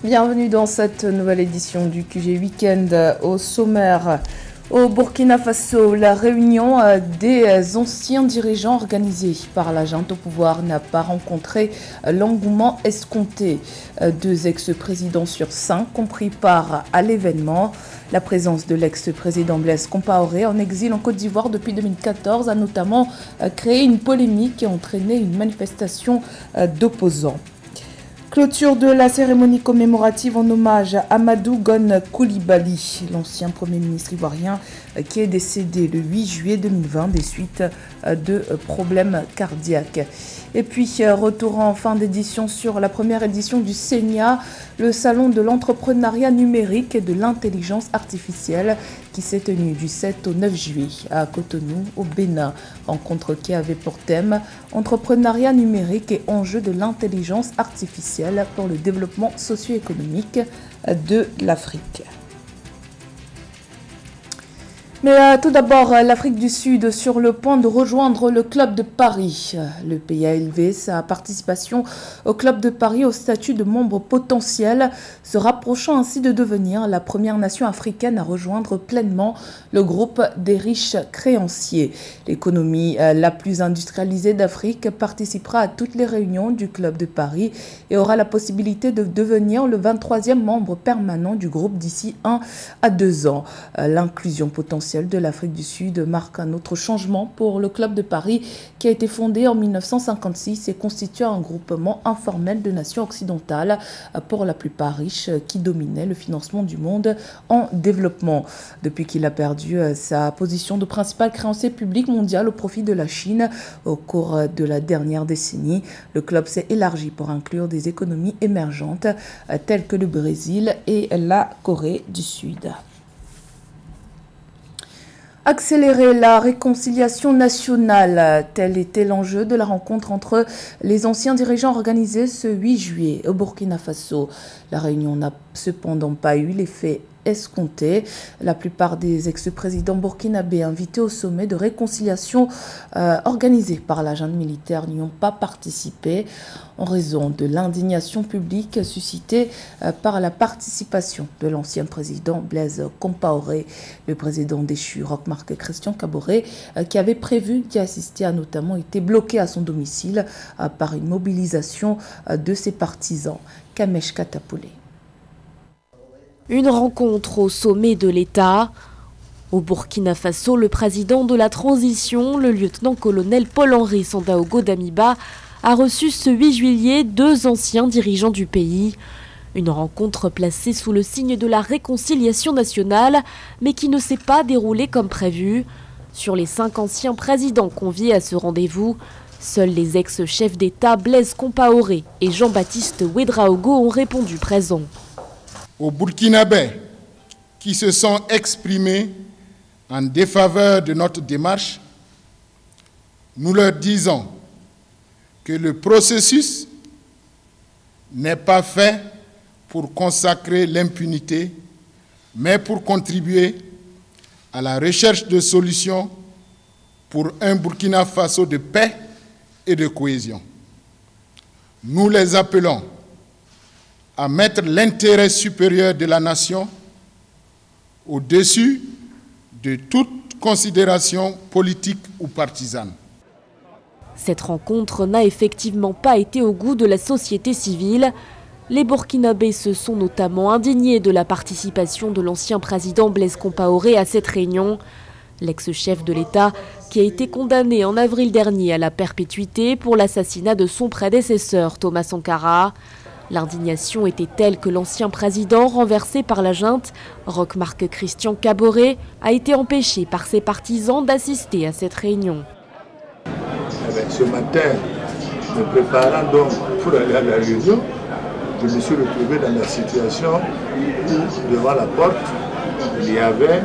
Bienvenue dans cette nouvelle édition du QG Week-end. Au sommaire, au Burkina Faso, la réunion des anciens dirigeants organisée par la junte au pouvoir n'a pas rencontré l'engouement escompté. 2 ex-présidents sur 5 ont pris part à l'événement. La présence de l'ex-président Blaise Compaoré en exil en Côte d'Ivoire depuis 2014 a notamment créé une polémique et entraîné une manifestation d'opposants. Clôture de la cérémonie commémorative en hommage à Amadou Gon Coulibaly, l'ancien Premier ministre ivoirien qui est décédé le 8 juillet 2020 des suites de problèmes cardiaques. Et puis, retour en fin d'édition sur la première édition du CENIA, le salon de l'entrepreneuriat numérique et de l'intelligence artificielle qui s'est tenu du 7 au 9 juillet à Cotonou, au Bénin. Rencontre qui avait pour thème entrepreneuriat numérique et enjeux de l'intelligence artificielle pour le développement socio-économique de l'Afrique. Mais tout d'abord, l'Afrique du Sud sur le point de rejoindre le Club de Paris. Le pays a élevé sa participation au Club de Paris au statut de membre potentiel, se rapprochant ainsi de devenir la première nation africaine à rejoindre pleinement le groupe des riches créanciers. L'économie la plus industrialisée d'Afrique participera à toutes les réunions du Club de Paris et aura la possibilité de devenir le 23e membre permanent du groupe d'ici 1 à 2 ans. L'inclusion potentielle de l'Afrique du Sud marque un autre changement pour le Club de Paris qui a été fondé en 1956 et constitue un groupement informel de nations occidentales, pour la plupart riches, qui dominait le financement du monde en développement. Depuis qu'il a perdu sa position de principal créancier public mondial au profit de la Chine au cours de la dernière décennie, le club s'est élargi pour inclure des économies émergentes telles que le Brésil et la Corée du Sud. Accélérer la réconciliation nationale, tel était l'enjeu de la rencontre entre les anciens dirigeants organisés ce 8 juillet au Burkina Faso. La réunion n'a cependant pas eu l'effet escompté. La plupart des ex-présidents burkinabés invités au sommet de réconciliation organisé par la junte militaire n'y ont pas participé en raison de l'indignation publique suscitée par la participation de l'ancien président Blaise Compaoré. Le président déchu Roch-Marc Christian Kaboré, qui avait prévu d'y assister, a notamment été bloqué à son domicile par une mobilisation de ses partisans. Kamesh Katapoulé. Une rencontre au sommet de l'État. Au Burkina Faso, le président de la transition, le lieutenant-colonel Paul-Henri Sandaogo Damiba, a reçu ce 8 juillet 2 anciens dirigeants du pays. Une rencontre placée sous le signe de la réconciliation nationale, mais qui ne s'est pas déroulée comme prévu. Sur les 5 anciens présidents conviés à ce rendez-vous, seuls les ex-chefs d'État Blaise Compaoré et Jean-Baptiste Ouédraogo ont répondu présents. Aux Burkinabés qui se sont exprimés en défaveur de notre démarche, nous leur disons que le processus n'est pas fait pour consacrer l'impunité, mais pour contribuer à la recherche de solutions pour un Burkina Faso de paix et de cohésion. Nous les appelons à mettre l'intérêt supérieur de la nation au-dessus de toute considération politique ou partisane. Cette rencontre n'a effectivement pas été au goût de la société civile. Les Burkinabés se sont notamment indignés de la participation de l'ancien président Blaise Compaoré à cette réunion. L'ex-chef de l'État, qui a été condamné en avril dernier à la perpétuité pour l'assassinat de son prédécesseur Thomas Sankara. L'indignation était telle que l'ancien président, renversé par la junte, Roch-Marc Christian Kaboré, a été empêché par ses partisans d'assister à cette réunion. Ce matin, me préparant donc pour aller à la réunion, je me suis retrouvé dans la situation où, devant la porte, il y avait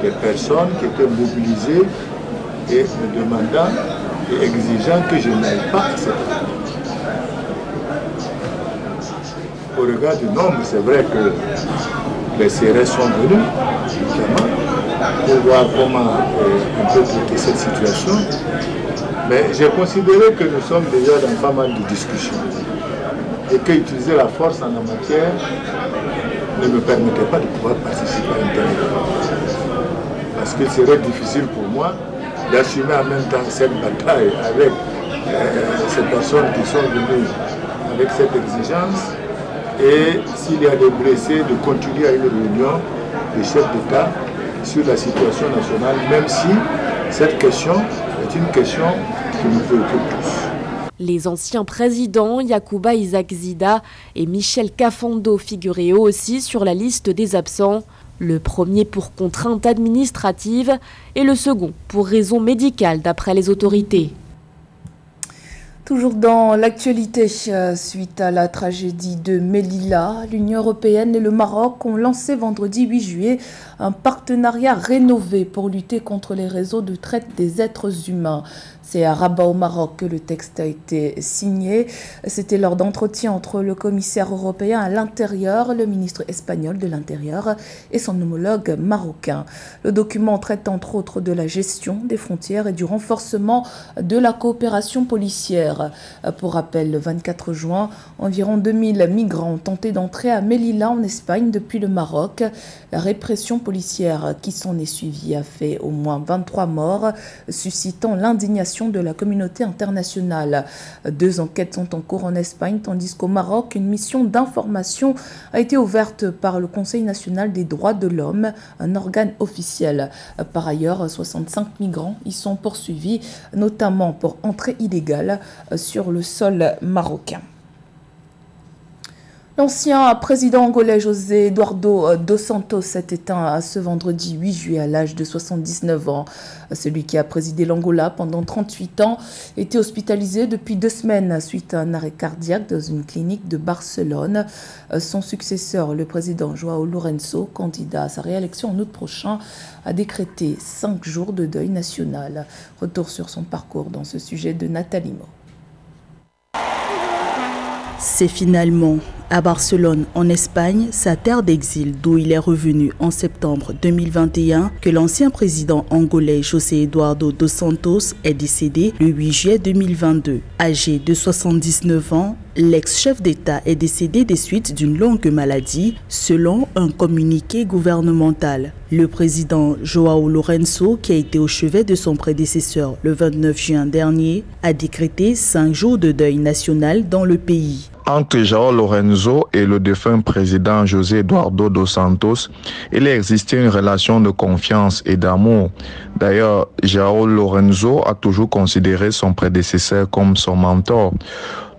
des personnes qui étaient mobilisées et me demandant et exigeant que je n'aille pas à cette réunion. Au regard du nombre, c'est vrai que les CRS sont venus, évidemment, pour voir comment on peut traiter cette situation. Mais j'ai considéré que nous sommes déjà dans pas mal de discussions. et qu'utiliser la force en la matière ne me permettait pas de pouvoir participer à l'intérieur. Parce que ce serait difficile pour moi d'assumer en même temps cette bataille avec ces personnes qui sont venues avec cette exigence, et s'il y a des blessés, de continuer à une réunion de chefs d'État sur la situation nationale, même si cette question est une question qui nous préoccupe tous. Les anciens présidents Yacouba Isaac Zida et Michel Kafando figuraient eux aussi sur la liste des absents. Le premier pour contrainte administrative et le second pour raison médicale d'après les autorités. Toujours dans l'actualité, suite à la tragédie de Melilla, l'Union européenne et le Maroc ont lancé vendredi 8 juillet un partenariat rénové pour lutter contre les réseaux de traite des êtres humains. C'est à Rabat au Maroc que le texte a été signé. C'était lors d'entretiens entre le commissaire européen à l'intérieur, le ministre espagnol de l'Intérieur et son homologue marocain. Le document traite entre autres de la gestion des frontières et du renforcement de la coopération policière. Pour rappel, le 24 juin, environ 2000 migrants ont tenté d'entrer à Melilla en Espagne depuis le Maroc. La répression policière qui s'en est suivie a fait au moins 23 morts, suscitant l'indignation de la communauté internationale. 2 enquêtes sont en cours en Espagne, tandis qu'au Maroc, une mission d'information a été ouverte par le Conseil national des droits de l'homme, un organe officiel. Par ailleurs, 65 migrants y sont poursuivis, notamment pour entrée illégale sur le sol marocain. L'ancien président angolais José Eduardo dos Santos s'est éteint ce vendredi 8 juillet à l'âge de 79 ans. Celui qui a présidé l'Angola pendant 38 ans était hospitalisé depuis 2 semaines suite à un arrêt cardiaque dans une clinique de Barcelone. Son successeur, le président João Lourenço, candidat à sa réélection en août prochain, a décrété 5 jours de deuil national. Retour sur son parcours dans ce sujet de Nathalie Mo. C'est finalement à Barcelone, en Espagne, sa terre d'exil, d'où il est revenu en septembre 2021, que l'ancien président angolais José Eduardo dos Santos est décédé le 8 juillet 2022. Âgé de 79 ans, l'ex-chef d'État est décédé des suites d'une longue maladie, selon un communiqué gouvernemental. Le président João Lourenço, qui a été au chevet de son prédécesseur le 29 juin dernier, a décrété 5 jours de deuil national dans le pays. Entre João Lourenço et le défunt président José Eduardo dos Santos, il existait une relation de confiance et d'amour. D'ailleurs, João Lourenço a toujours considéré son prédécesseur comme son mentor.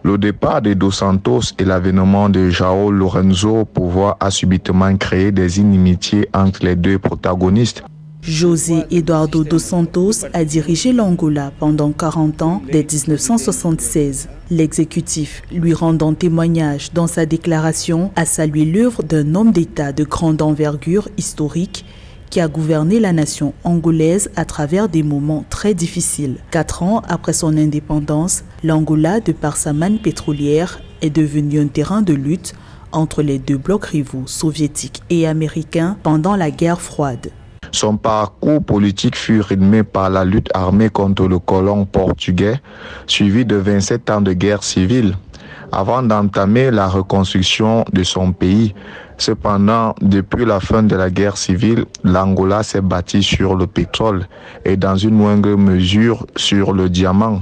Le départ de dos Santos et l'avènement de João Lourenço au pouvoir a subitement créé des inimitiés entre les deux protagonistes. José Eduardo dos Santos a dirigé l'Angola pendant 40 ans, dès 1976. L'exécutif, lui rendant témoignage dans sa déclaration, a salué l'œuvre d'un homme d'État de grande envergure historique qui a gouverné la nation angolaise à travers des moments très difficiles. 4 ans après son indépendance, l'Angola, de par sa manne pétrolière, est devenu un terrain de lutte entre les deux blocs rivaux soviétiques et américains pendant la guerre froide. Son parcours politique fut rythmé par la lutte armée contre le colon portugais, suivi de 27 ans de guerre civile, avant d'entamer la reconstruction de son pays. Cependant, depuis la fin de la guerre civile, l'Angola s'est bâtie sur le pétrole et dans une moindre mesure sur le diamant.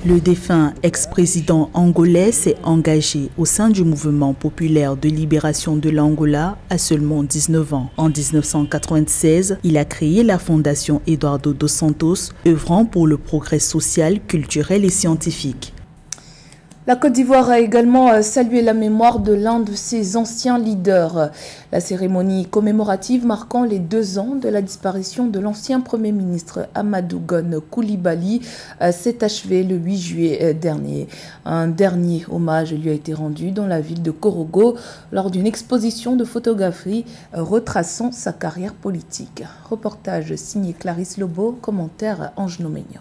Le défunt ex-président angolais s'est engagé au sein du mouvement populaire de libération de l'Angola à seulement 19 ans. En 1996, il a créé la fondation Eduardo dos Santos, œuvrant pour le progrès social, culturel et scientifique. La Côte d'Ivoire a également salué la mémoire de l'un de ses anciens leaders. La cérémonie commémorative marquant les 2 ans de la disparition de l'ancien Premier ministre Amadou Gon Coulibaly s'est achevée le 8 juillet dernier. Un dernier hommage lui a été rendu dans la ville de Korogo lors d'une exposition de photographie retraçant sa carrière politique. Reportage signé Clarisse Lobo, commentaire Ange Noménian.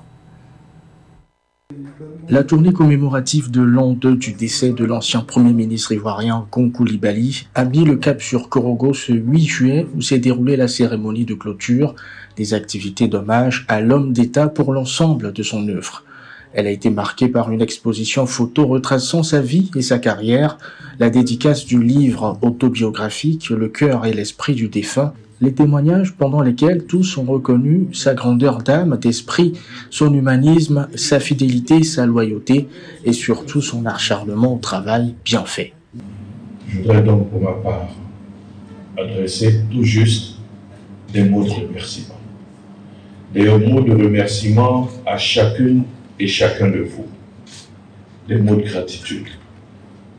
La tournée commémorative de l'an 2 du décès de l'ancien Premier ministre ivoirien Gon Coulibaly a mis le cap sur Korogo ce 8 juillet où s'est déroulée la cérémonie de clôture des activités d'hommage à l'homme d'État pour l'ensemble de son œuvre. Elle a été marquée par une exposition photo retraçant sa vie et sa carrière, la dédicace du livre autobiographique « Le cœur et l'esprit du défunt », les témoignages pendant lesquels tous ont reconnu sa grandeur d'âme, d'esprit, son humanisme, sa fidélité, sa loyauté et surtout son acharnement au travail bien fait. Je voudrais donc pour ma part adresser tout juste des mots de remerciement. Des mots de remerciement à chacune et chacun de vous. Des mots de gratitude.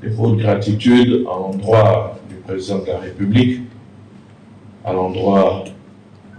Des mots de gratitude à l'endroit du président de la République, à l'endroit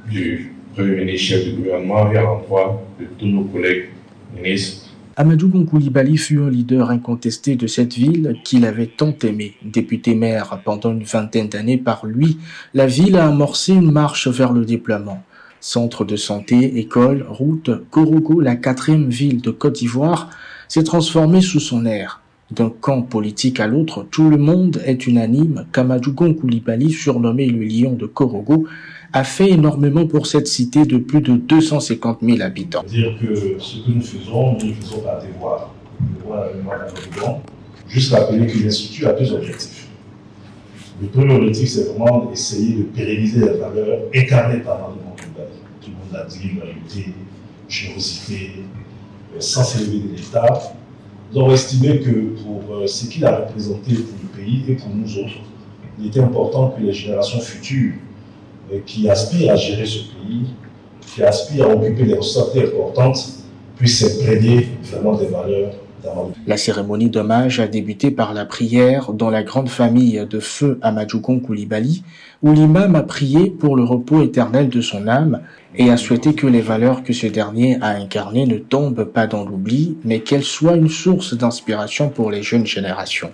du Premier ministre chef du gouvernement et à l'endroit de tous nos collègues ministres. Amadou Gon Coulibaly fut un leader incontesté de cette ville qu'il avait tant aimée. Député maire pendant une vingtaine d'années par lui, la ville a amorcé une marche vers le déploiement. Centre de santé, école, route, Korogo, la 4e ville de Côte d'Ivoire, s'est transformée sous son air. D'un camp politique à l'autre, tout le monde est unanime qu'Amadou Gon Coulibaly, surnommé le lion de Korogo, a fait énormément pour cette cité de plus de 250 000 habitants. C'est-à-dire que ce que nous faisons par devoir. Juste rappeler que l'Institut a 2 objectifs. Le premier objectif, c'est vraiment d'essayer de pérenniser les valeurs incarnées par Amadou Gon Coulibaly. Tout le monde l'a dit, loyauté, générosité, sans s'élever de l'État. Nous avons estimé que pour ce qu'il a représenté pour le pays et pour nous autres, il était important que les générations futures qui aspirent à gérer ce pays, qui aspirent à occuper des responsabilités importantes, puissent s'imprégner vraiment des valeurs d'Amadou. La cérémonie d'hommage a débuté par la prière dans la grande famille de feu Amadou Gon Coulibaly, où l'imam a prié pour le repos éternel de son âme et a souhaité que les valeurs que ce dernier a incarnées ne tombent pas dans l'oubli, mais qu'elles soient une source d'inspiration pour les jeunes générations.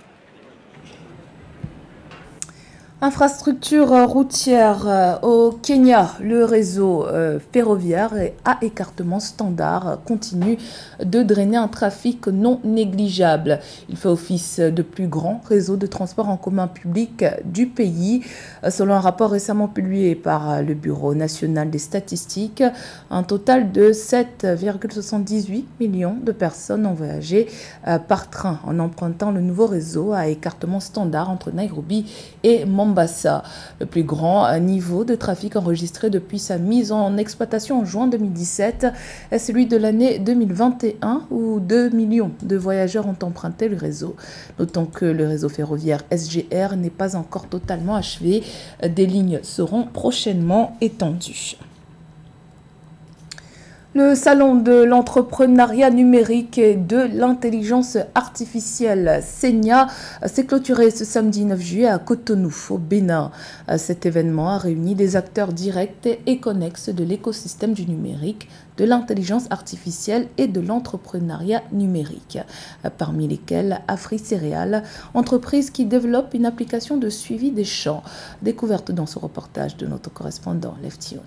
Infrastructure routière au Kenya, le réseau ferroviaire à écartement standard continue de drainer un trafic non négligeable. Il fait office de plus grand réseau de transport en commun public du pays. Selon un rapport récemment publié par le Bureau national des statistiques, un total de 7,78 millions de personnes ont voyagé par train en empruntant le nouveau réseau à écartement standard entre Nairobi et Mombasa. Le plus grand niveau de trafic enregistré depuis sa mise en exploitation en juin 2017 est celui de l'année 2021 où 2 millions de voyageurs ont emprunté le réseau. Notons que le réseau ferroviaire SGR n'est pas encore totalement achevé. Des lignes seront prochainement étendues. Le salon de l'entrepreneuriat numérique et de l'intelligence artificielle SENIA s'est clôturé ce samedi 9 juillet à Cotonou, au Bénin. Cet événement a réuni des acteurs directs et connexes de l'écosystème du numérique, de l'intelligence artificielle et de l'entrepreneuriat numérique, parmi lesquels AfriCéréales, entreprise qui développe une application de suivi des champs. Découverte dans ce reportage de notre correspondant Leftion.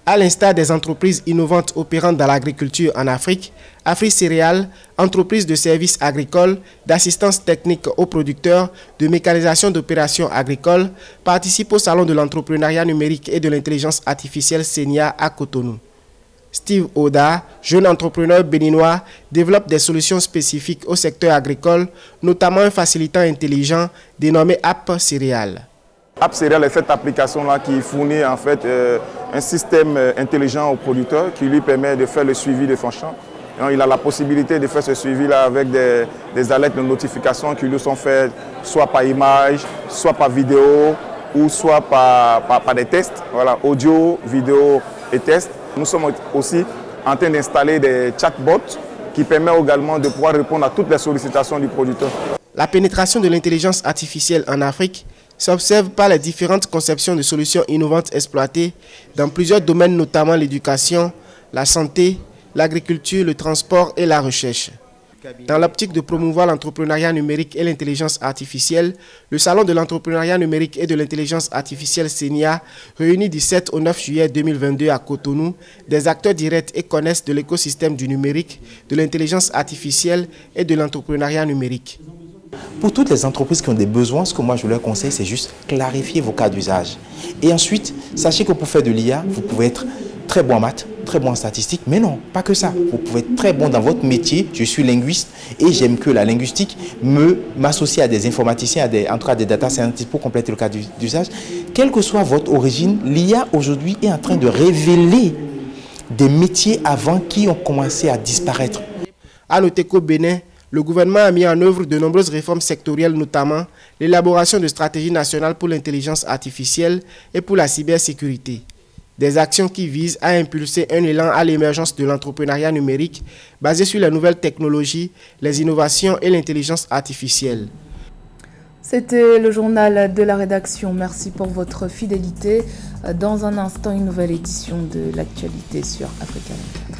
À l'instar des entreprises innovantes opérantes dans l'agriculture en Afrique, AfriCéréales, entreprise de services agricoles, d'assistance technique aux producteurs, de mécanisation d'opérations agricoles, participe au salon de l'entrepreneuriat numérique et de l'intelligence artificielle SENIA à Cotonou. Steve Oda, jeune entrepreneur béninois, développe des solutions spécifiques au secteur agricole, notamment un facilitant intelligent dénommé App Céréales. App Céréales est cette application-là qui fournit en fait un système intelligent au producteur qui lui permet de faire le suivi de son champ. Et il a la possibilité de faire ce suivi-là avec des alertes de notification qui lui sont faites soit par image, soit par vidéo ou soit par des tests, voilà, audio, vidéo et tests. Nous sommes aussi en train d'installer des chatbots qui permettent également de pouvoir répondre à toutes les sollicitations du producteur. La pénétration de l'intelligence artificielle en Afrique s'observe par les différentes conceptions de solutions innovantes exploitées dans plusieurs domaines, notamment l'éducation, la santé, l'agriculture, le transport et la recherche. Dans l'optique de promouvoir l'entrepreneuriat numérique et l'intelligence artificielle, le Salon de l'entrepreneuriat numérique et de l'intelligence artificielle SENIA réunit du 7 au 9 juillet 2022 à Cotonou des acteurs directs et connexes de l'écosystème du numérique, de l'intelligence artificielle et de l'entrepreneuriat numérique. Pour toutes les entreprises qui ont des besoins, ce que moi je leur conseille, c'est juste clarifier vos cas d'usage. Et ensuite, sachez que pour faire de l'IA, vous pouvez être très bon en maths, très bon en statistiques, mais non, pas que ça. Vous pouvez être très bon dans votre métier. Je suis linguiste et j'aime que la linguistique m'associe à des informaticiens, en tout cas des data scientists pour compléter le cas d'usage. Quelle que soit votre origine, l'IA aujourd'hui est en train de révéler des métiers avant qui ont commencé à disparaître. À noter qu'au Bénin, le gouvernement a mis en œuvre de nombreuses réformes sectorielles, notamment l'élaboration de stratégies nationales pour l'intelligence artificielle et pour la cybersécurité. Des actions qui visent à impulser un élan à l'émergence de l'entrepreneuriat numérique basé sur les nouvelles technologies, les innovations et l'intelligence artificielle. C'était le journal de la rédaction. Merci pour votre fidélité. Dans un instant, une nouvelle édition de l'actualité sur Africa 24.